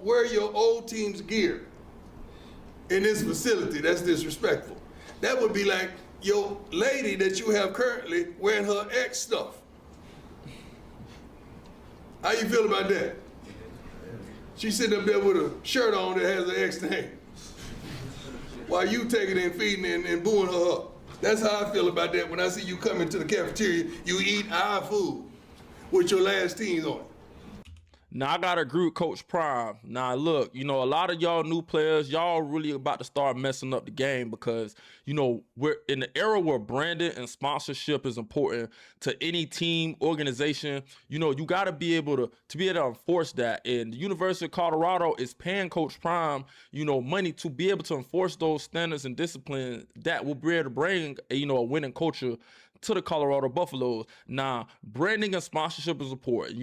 wear your old team's gear in this facility, that's disrespectful. That would be like your lady that you have currently wearing her ex stuff. How you feel about that? She's sitting up there with a shirt on that has an ex name, while you taking and feeding and booing her up. That's how I feel about that when I see you come into the cafeteria, you eat our food with your last teams on it. Now, I got to agree with Coach Prime. Now, look, a lot of y'all new players, y'all really about to start messing up the game because, we're in the era where branding and sponsorship is important to any team, organization. You got to be able to enforce that. And the University of Colorado is paying Coach Prime, money to be able to enforce those standards and discipline that will be able to bring, a winning culture to the Colorado Buffaloes. Now, branding and sponsorship is important.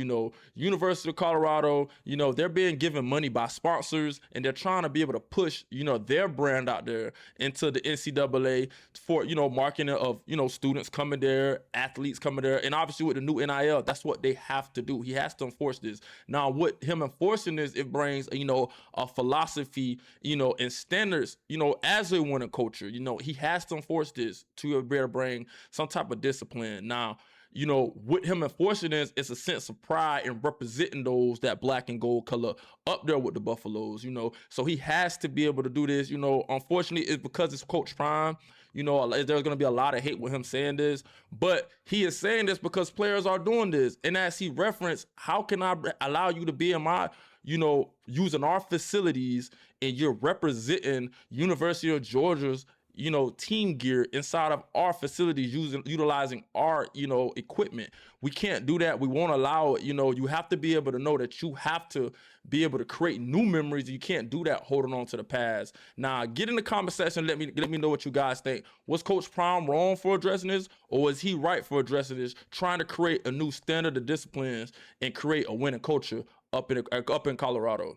University of Colorado, they're being given money by sponsors, and they're trying to be able to push, their brand out there into the NCAA for, marketing of, students coming there, athletes coming there. And obviously with the new NIL, that's what they have to do. He has to enforce this. Now, with him enforcing this, it brings, a philosophy, and standards, as a winning culture. He has to enforce this to be able to bring some type of discipline. Now, with him enforcing this, it's a sense of pride in representing those that black and gold color up there with the Buffaloes, So he has to be able to do this. Unfortunately, it's because it's Coach Prime. There's going to be a lot of hate with him saying this, but he is saying this because players are doing this. And as he referenced, how can I allow you to be in my, using our facilities and you're representing University of Georgia's team gear inside of our facilities utilizing our, equipment. We can't do that. We won't allow it. You have to be able to know that you have to be able to create new memories. You can't do that holding on to the past. Now, get in the comment section. Let me know what you guys think. Was Coach Prime wrong for addressing this, or was he right for addressing this, trying to create a new standard of disciplines and create a winning culture up in Colorado?